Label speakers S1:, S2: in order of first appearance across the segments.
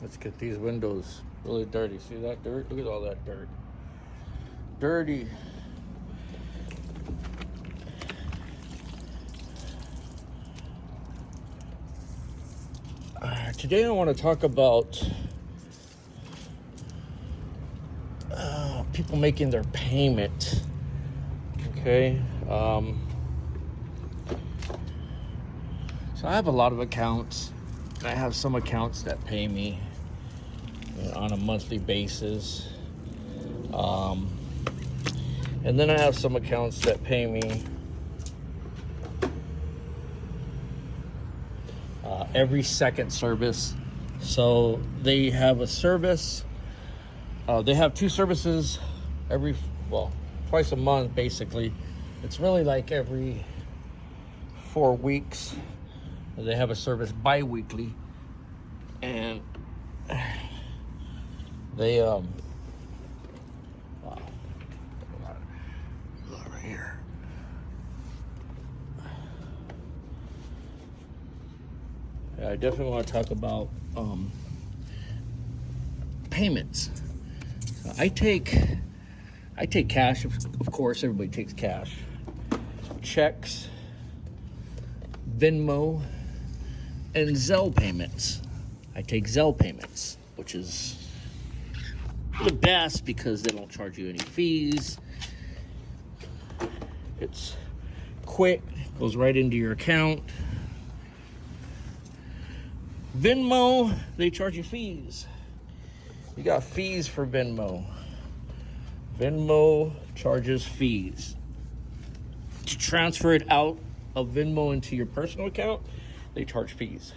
S1: Let's get these windows really dirty. See that dirt? Look at all that dirt. Dirty. Today I want to talk about people making their payment. Okay. So I have a lot of accounts. I have some accounts that pay me on a monthly basis. And then I have some accounts that pay me every second service. So they have a service. They have two services twice a month, basically. It's really like every 4 weeks. They have a service bi-weekly. And they, wow. Right here. Yeah, I definitely want to talk about payments. I take cash, of course. Everybody takes cash. Checks, Venmo, and Zelle payments. I take Zelle payments, which is the best because they don't charge you any fees. It's quick, goes right into your account. Venmo, they charge you fees. You got fees for Venmo. Venmo charges fees. To transfer it out of Venmo into your personal account, they charge fees.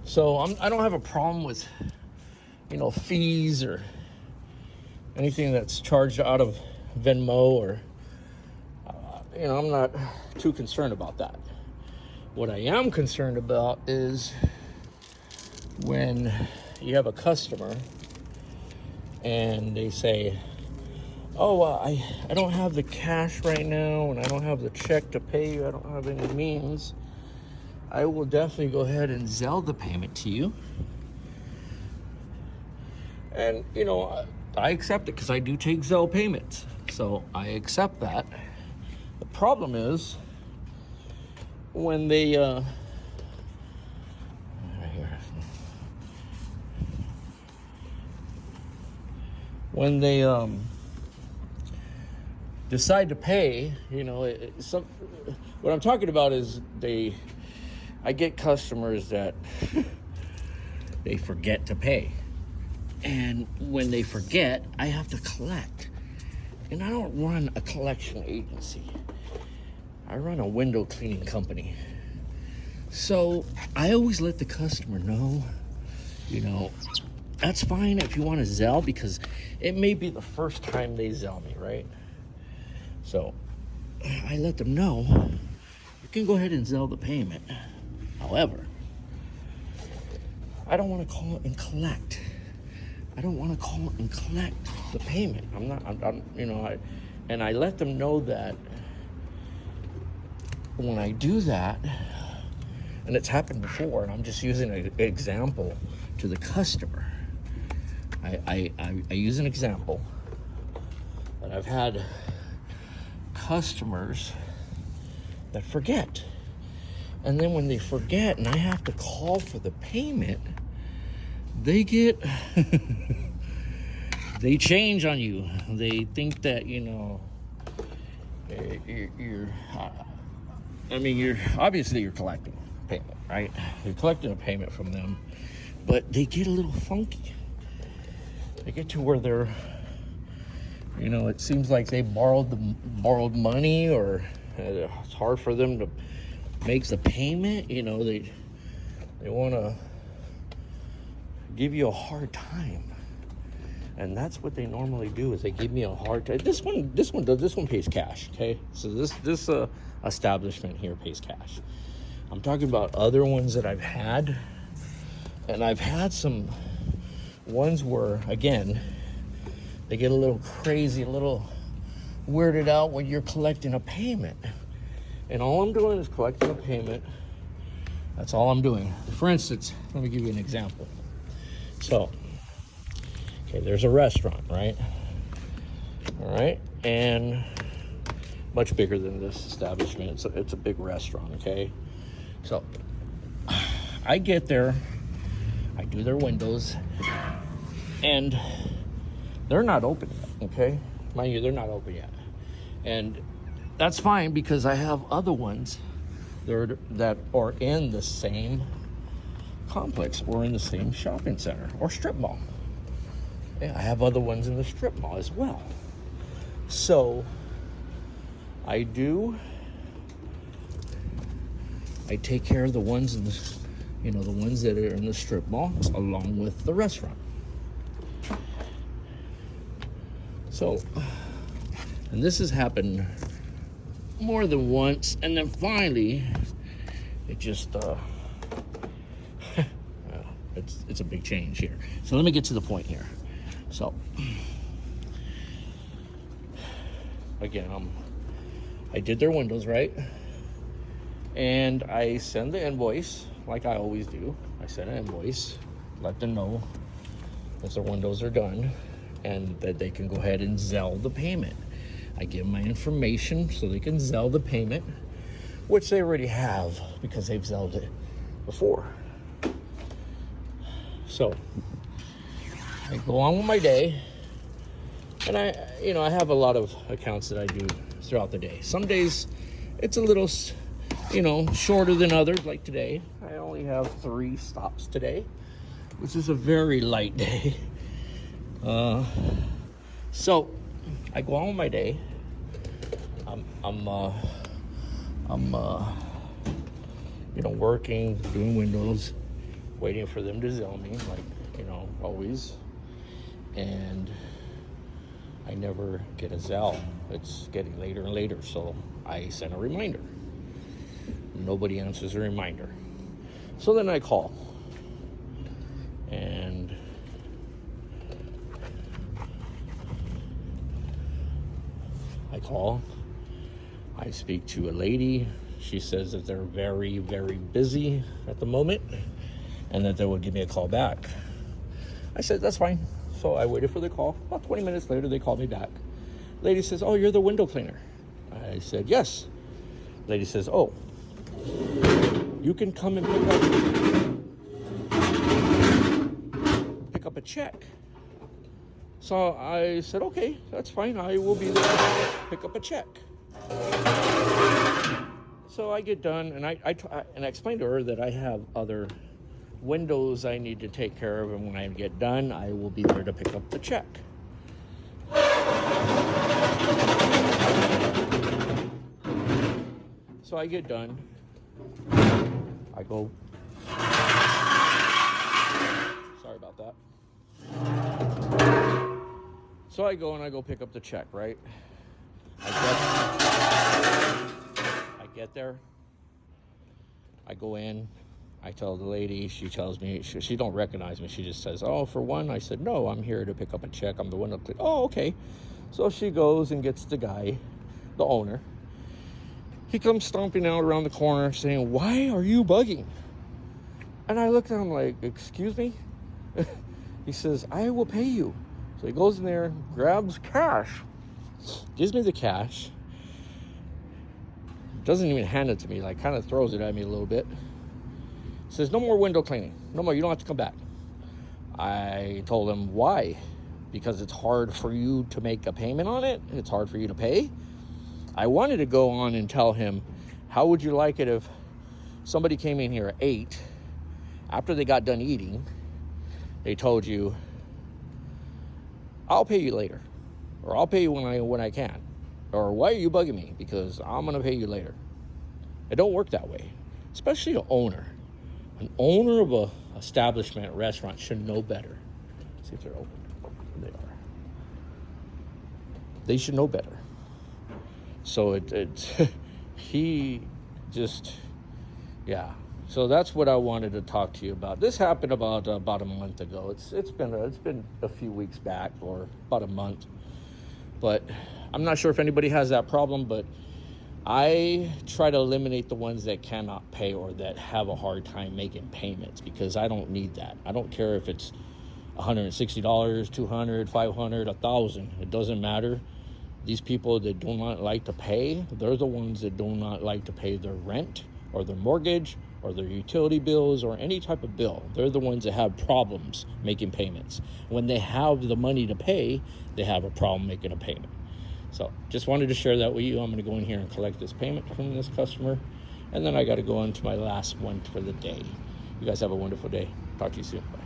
S1: So I don't have a problem with, fees or anything that's charged out of Venmo or, I'm not too concerned about that. What I am concerned about is when you have a customer and they say, I don't have the cash right now and I don't have the check to pay you. I don't have any means. I will definitely go ahead and Zelle the payment to you. And, I accept it because I do take Zelle payments. So I accept that. The problem is when they, right here. When they decide to pay, what I'm talking about is I get customers that they forget to pay. And when they forget, I have to collect. And I don't run a collection agency. I run a window cleaning company. So I always let the customer know, that's fine if you want to Zelle because it may be the first time they Zelle me, right? So I let them know, you can go ahead and Zelle the payment. However, I don't want to call and collect. I don't want to call and collect the payment. And I let them know that when I do that, and it's happened before, and I'm just using an example to the customer. I use an example that I've had customers that forget. And then when they forget and I have to call for the payment, they get, they change on you. They think that, you're obviously you're collecting payment, right? You're collecting a payment from them, but they get a little funky. They get to where they're, it seems like they borrowed money, or it's hard for them to make the payment. They want to give you a hard time, and that's what they normally do. Is they give me a hard time. This one pays cash. Okay, so this establishment here pays cash. I'm talking about other ones that I've had, and I've had some ones where, again, they get a little crazy, a little weirded out when you're collecting a payment. And all I'm doing is collecting a payment. That's all I'm doing. For instance, let me give you an example. So, okay, there's a restaurant, right? All right, and much bigger than this establishment. It's a big restaurant, okay? So, I get there, I do their windows, and they're not open yet, okay? Mind you, they're not open yet. And that's fine because I have other ones that are in the same complex or in the same shopping center or strip mall. Yeah, I have other ones in the strip mall as well. So I take care of the ones in the, the ones that are in the strip mall along with the restaurant. So, and this has happened more than once, and then finally it just it's a big change here. So let me get to the point here. So again, I did their windows, right? And I send the invoice like I always do. I send an invoice, let them know that their windows are done and that they can go ahead and Zelle the payment. I give them my information so they can Zelle the payment, which they already have because they've Zelled it before. So I go on with my day, and I have a lot of accounts that I do throughout the day. Some days it's a little, shorter than others. Like today, I only have 3 stops today, which is a very light day. So I go on with my day. I'm working, doing windows, waiting for them to Zelle me, like, always. And I never get a Zelle. It's getting later and later, so I send a reminder. Nobody answers a reminder. So then I call. And I speak to a lady. She says that they're very, very busy at the moment and that they will give me a call back. I said, that's fine. So I waited for the call. About 20 minutes later, they called me back. Lady says, oh, you're the window cleaner. I said, yes. Lady says, oh, you can come and pick up a check. So I said, okay, that's fine. I will be there to pick up a check. So I get done, and I explained to her that I have other windows I need to take care of, and when I get done, I will be there to pick up the check. So I get done. I go. Sorry about that. So I go and I go pick up the check, right? I get there. I go in. I tell the lady. She tells me she don't recognize me. She just says, "Oh, for one." I said, "No, I'm here to pick up a check. I'm the window cleaner." Oh, okay. So she goes and gets the guy, the owner. He comes stomping out around the corner saying, "Why are you bugging?" And I looked at him like, "Excuse me?" He says, "I will pay you." So he goes in there, grabs cash, gives me the cash, doesn't even hand it to me, like kind of throws it at me a little bit. Says, "No more window cleaning. No more, you don't have to come back." I told him, "Why?" "Because it's hard for you to make a payment on it. It's hard for you to pay." I wanted to go on and tell him, how would you like it if somebody came in here at 8, after they got done eating, they told you, "I'll pay you later," or "I'll pay you when I can," or "Why are you bugging me? Because I'm going to pay you later." It don't work that way, especially an owner. An owner of a establishment, restaurant, should know better. See if they're open. They are. They should know better. So he just, yeah. So that's what I wanted to talk to you about. This happened about a month ago. It's been a few weeks back, or about a month. But I'm not sure if anybody has that problem. But I try to eliminate the ones that cannot pay or that have a hard time making payments, because I don't need that. I don't care if it's $160, $200, $500, $1,000. It doesn't matter. These people that do not like to pay, they're the ones that do not like to pay their rent or their mortgage or their utility bills or any type of bill. They're the ones that have problems making payments. When they have the money to pay, they have a problem making a payment. So just wanted to share that with you. I'm going to go in here and collect this payment from this customer, and then I got to go into my last one for the day. You guys have a wonderful day. Talk to you soon. Bye.